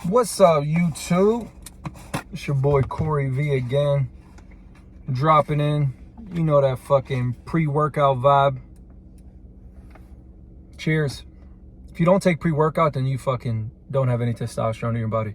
What's up, YouTube? It's your boy Corey V again, dropping in. You know that fucking pre-workout vibe. Cheers. If you don't take pre-workout, then you fucking don't have any testosterone in your body.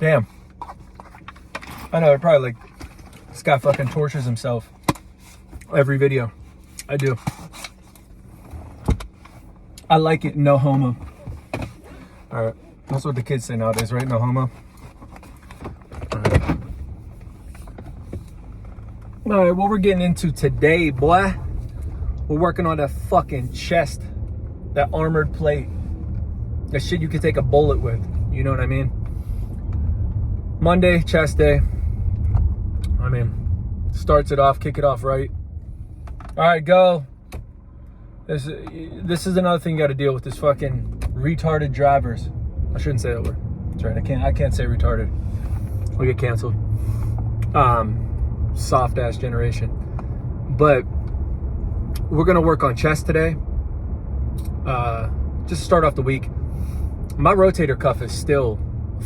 Damn. I know, probably like, this guy fucking tortures himself every video. I do. I like it, no homo. Alright, that's what the kids say nowadays, right? No homo. Alright, what we're getting into today, boy. We're working on that fucking chest. That armored plate. That shit you could take a bullet with. You know what I mean? Monday, chest day. I mean, starts it off, kick it off right. Alright, go. This is another thing you gotta deal with, this fucking retarded drivers. I shouldn't say that word. That's right, I can't say retarded. We'll get canceled. Soft ass generation. But we're gonna work on chest today. Just to start off the week. My rotator cuff is still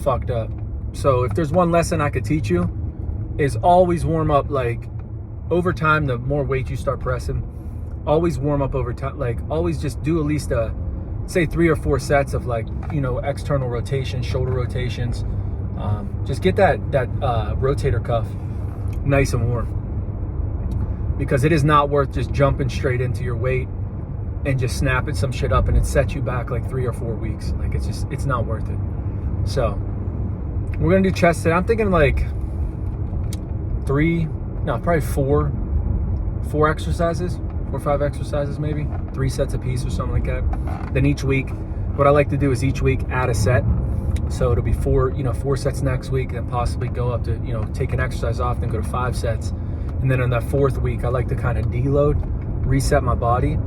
fucked up. So if there's one lesson I could teach you, is always warm up, like over time, the more weight you start pressing, always warm up over time. Like always just do at least say 3 or 4 sets of, like, you know, external rotations, shoulder rotations. Just get that rotator cuff nice and warm, because it is not worth just jumping straight into your weight and just snapping some shit up and it sets you back like 3 or 4 weeks. Like it's not worth it. So we're gonna do chest today. I'm thinking like probably four exercises, 4 or 5 exercises, maybe 3 sets a piece or something like that. Then each week, what I like to do is each week add a set. So it'll be 4 sets next week, and possibly go up to, take an exercise off, then go to 5 sets. And then on that 4th week, I like to kind of deload, reset my body.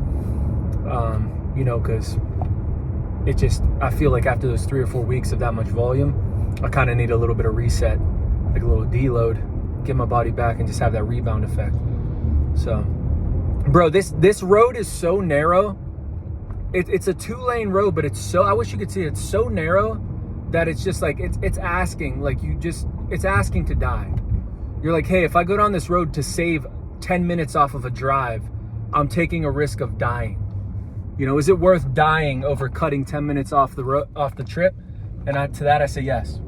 Because I feel like after those 3 or 4 weeks of that much volume, I kind of need a little bit of reset, like a little deload, get my body back and just have that rebound effect. So, bro, this road is so narrow. It's a 2-lane road, but I wish you could see it. It's so narrow that it's just like, it's asking, like it's asking to die. You're like, hey, if I go down this road to save 10 minutes off of a drive, I'm taking a risk of dying. Is it worth dying over cutting 10 minutes off the trip? And to that I say yes,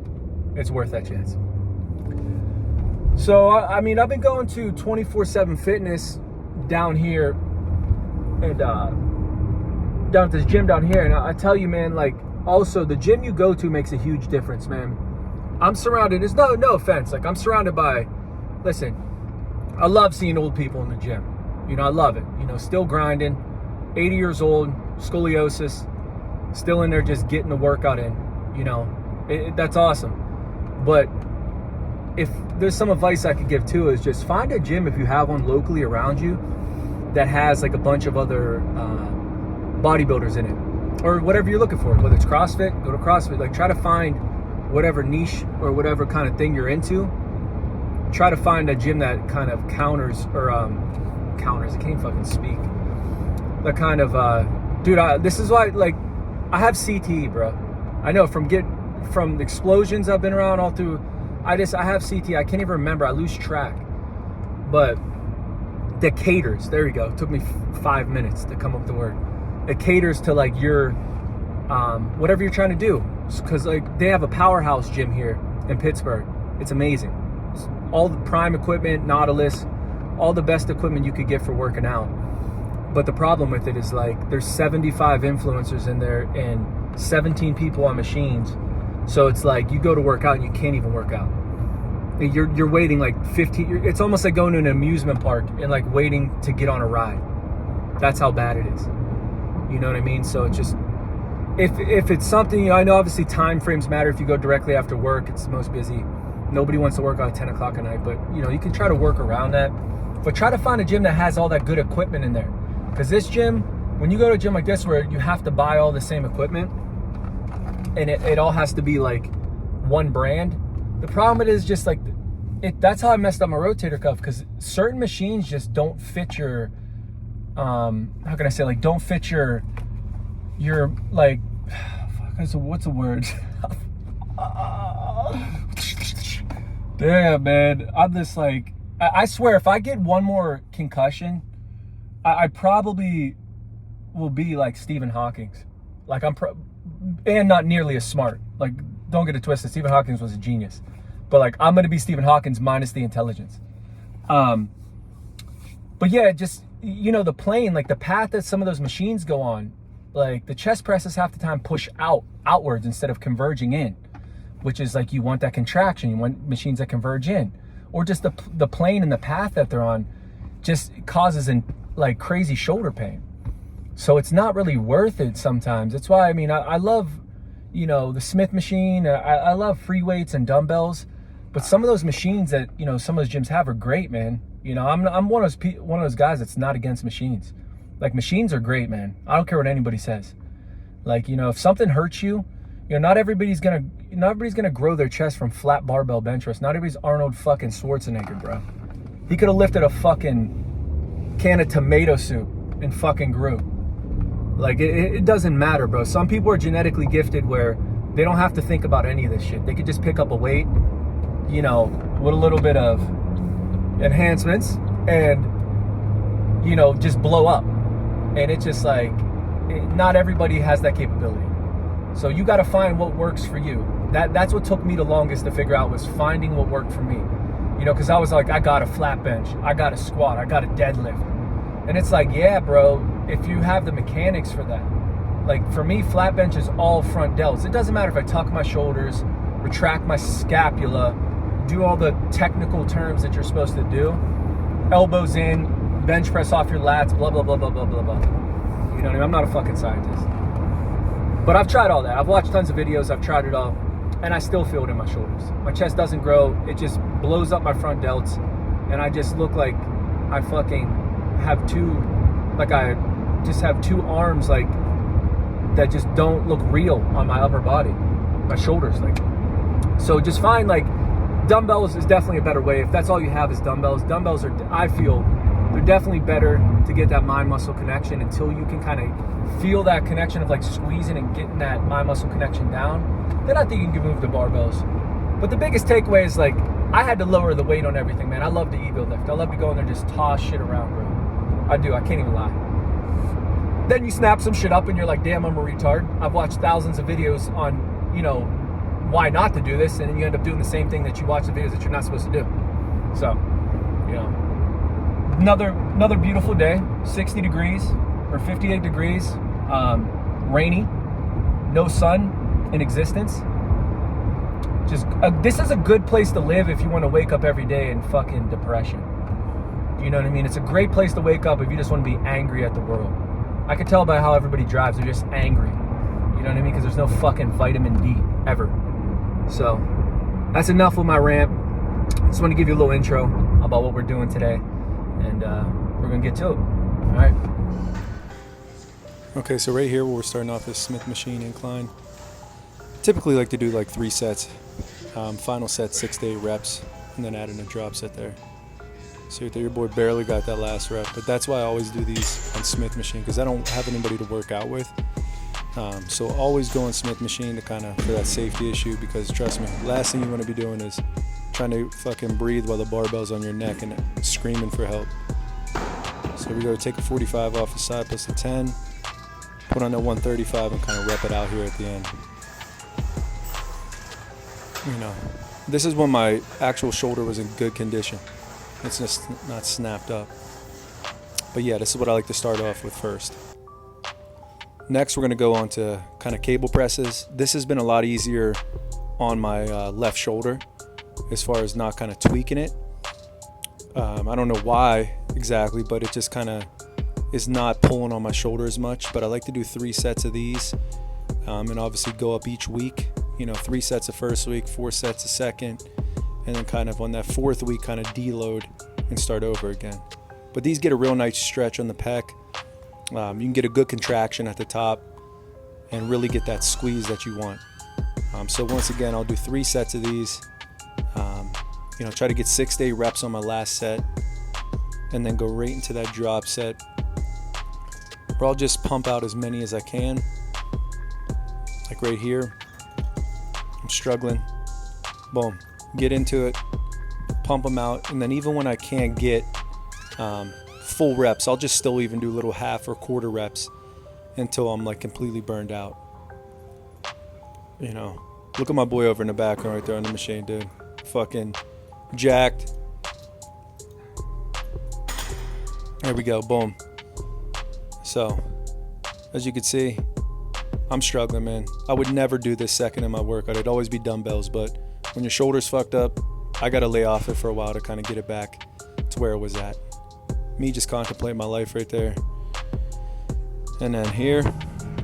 it's worth that chance. So I've been going to 24/7 Fitness down here, and down at this gym down here, and I tell you, man, like, also the gym you go to makes a huge difference, man. I'm surrounded. It's no offense. Like, I'm surrounded by. Listen, I love seeing old people in the gym. I love it. Still grinding. 80 years old, scoliosis, still in there just getting the workout in. That's awesome. But if there's some advice I could give too, is just find a gym, if you have one locally around you, that has like a bunch of other bodybuilders in it, or whatever you're looking for. Whether it's CrossFit, go to CrossFit. Like, try to find whatever niche or whatever kind of thing you're into. Try to find a gym that kind of counters. I can't fucking speak. That kind of this is why, like, I have CTE, bro. I know from the explosions I've been around all through. I have CTE. I can't even remember. I lose track. But that caters. There you go. It took me 5 minutes to come up with the word. It caters to, like, your whatever you're trying to do. Because, like, they have a powerhouse gym here in Pittsburgh. It's amazing. It's all the prime equipment, Nautilus, all the best equipment you could get for working out. But the problem with it is, like, there's 75 influencers in there and 17 people on machines. So it's like you go to work out and you can't even work out. You're waiting like 15. It's almost like going to an amusement park and, like, waiting to get on a ride. That's how bad it is. You know what I mean? So it's just, if it's something, I know obviously time frames matter. If you go directly after work, it's the most busy. Nobody wants to work out at 10 o'clock at night, but you can try to work around that. But try to find a gym that has all that good equipment in there. Because this gym, when you go to a gym like this where you have to buy all the same equipment, and it all has to be like one brand. The problem is just like that's how I messed up my rotator cuff, because certain machines just don't fit your how can I say, like, don't fit your like, what's the word? Damn, man, I'm just like, I swear if I get one more concussion, I probably will be like Stephen Hawking's. Like, and not nearly as smart. Like, don't get it twisted, Stephen Hawking was a genius, but like, I'm gonna be Stephen Hawking minus the intelligence. But yeah, just, you know, the plane, like the path that some of those machines go on, like the chest presses half the time push outwards instead of converging in, which is like, you want that contraction, you want machines that converge in, or just the plane and the path that they're on just causes like crazy shoulder pain. So it's not really worth it sometimes. That's why, I mean, I love, you know, the Smith machine. I love free weights and dumbbells, but some of those machines that, you know, some of those gyms have are great, man. You know, I'm one of those guys that's not against machines. Like, machines are great, man. I don't care what anybody says. Like, you know, if something hurts you, you know, not everybody's gonna grow their chest from flat barbell bench press. Not everybody's Arnold fucking Schwarzenegger, bro. He could have lifted a fucking can of tomato soup and fucking grew. Like, it doesn't matter, bro. Some people are genetically gifted where they don't have to think about any of this shit. They could just pick up a weight, you know, with a little bit of enhancements and, you know, just blow up. And it's just like, not everybody has that capability. So you got to find what works for you. That's what took me the longest to figure out, was finding what worked for me. You know, because I was like, I got a flat bench, I got a squat, I got a deadlift. And it's like, yeah, bro, if you have the mechanics for that. Like, for me, flat bench is all front delts. It doesn't matter if I tuck my shoulders, retract my scapula, do all the technical terms that you're supposed to do. Elbows in, bench press off your lats, blah, blah, blah, blah, blah, blah, blah. You know what I mean? I'm not a fucking scientist. But I've tried all that. I've watched tons of videos. I've tried it all. And I still feel it in my shoulders. My chest doesn't grow. It just blows up my front delts. And I just look like I fucking have I just have two arms, like, that just don't look real on my upper body. My shoulders, like. So just find, like, dumbbells is definitely a better way. If that's all you have is dumbbells are, I feel, they're definitely better to get that mind-muscle connection until you can kind of feel that connection of, like, squeezing and getting that mind-muscle connection down. Then I think you can move to barbells. But the biggest takeaway is, like, I had to lower the weight on everything, man. I love to ego lift. I love to go in there and just toss shit around, bro. I do. I can't even lie. Then you snap some shit up and you're like, damn, I'm a retard. I've watched thousands of videos on, you know, why not to do this, and then you end up doing the same thing that you watch the videos that you're not supposed to do. So, you know, another beautiful day, 60 degrees or 58 degrees, rainy, no sun in existence. Just this is a good place to live if you want to wake up every day in fucking depression. You know what I mean? It's a great place to wake up if you just want to be angry at the world. I can tell by how everybody drives, they're just angry. You know what I mean? Because there's no fucking vitamin D ever. So that's enough with my rant. Just want to give you a little intro about what we're doing today, and we're gonna get to it. All right. Okay, so right here where we're starting off this Smith machine incline. Typically like to do like 3 sets. Final set 6 to 8 reps, and then add in a drop set there. So your boy barely got that last rep, but that's why I always do these on Smith machine, because I don't have anybody to work out with. So always go on Smith machine to kind of, for that safety issue, because trust me, last thing you want to be doing is trying to fucking breathe while the barbell's on your neck and screaming for help. So we go take a 45 off the side plus a 10, put on that 135 and kind of rep it out here at the end. You know, this is when my actual shoulder was in good condition. It's just not snapped up. But yeah, this is what I like to start off with first. Next, we're going to go on to kind of cable presses. This has been a lot easier on my left shoulder as far as not kind of tweaking it. I don't know why exactly, but it just kind of is not pulling on my shoulder as much. But I like to do 3 sets of these and obviously go up each week. You know, 3 sets the first week, 4 sets the second, and then kind of on that 4th week kind of deload and start over again. But these get a real nice stretch on the pec. You can get a good contraction at the top and really get that squeeze that you want. So once again, I'll do 3 sets of these. Try to get 6 to 8 reps on my last set, and then go right into that drop set, where I'll just pump out as many as I can. Like right here, I'm struggling. Boom, get into it, pump them out, and then even when I can't get full reps, I'll just still even do little half or quarter reps until I'm like completely burned out. Look at my boy over in the background right there on the machine, dude. Fucking jacked. There we go, boom. So, as you can see, I'm struggling, man. I would never do this second in my workout. It'd always be dumbbells, but when your shoulder's fucked up, I gotta lay off it for a while to kind of get it back to where it was at. Me just contemplating my life right there. And then here,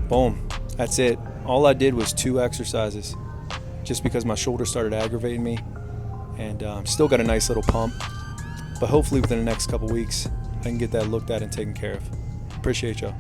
boom, that's it. All I did was 2 exercises, just because my shoulder started aggravating me, and still got a nice little pump. But hopefully within the next couple weeks, I can get that looked at and taken care of. Appreciate y'all.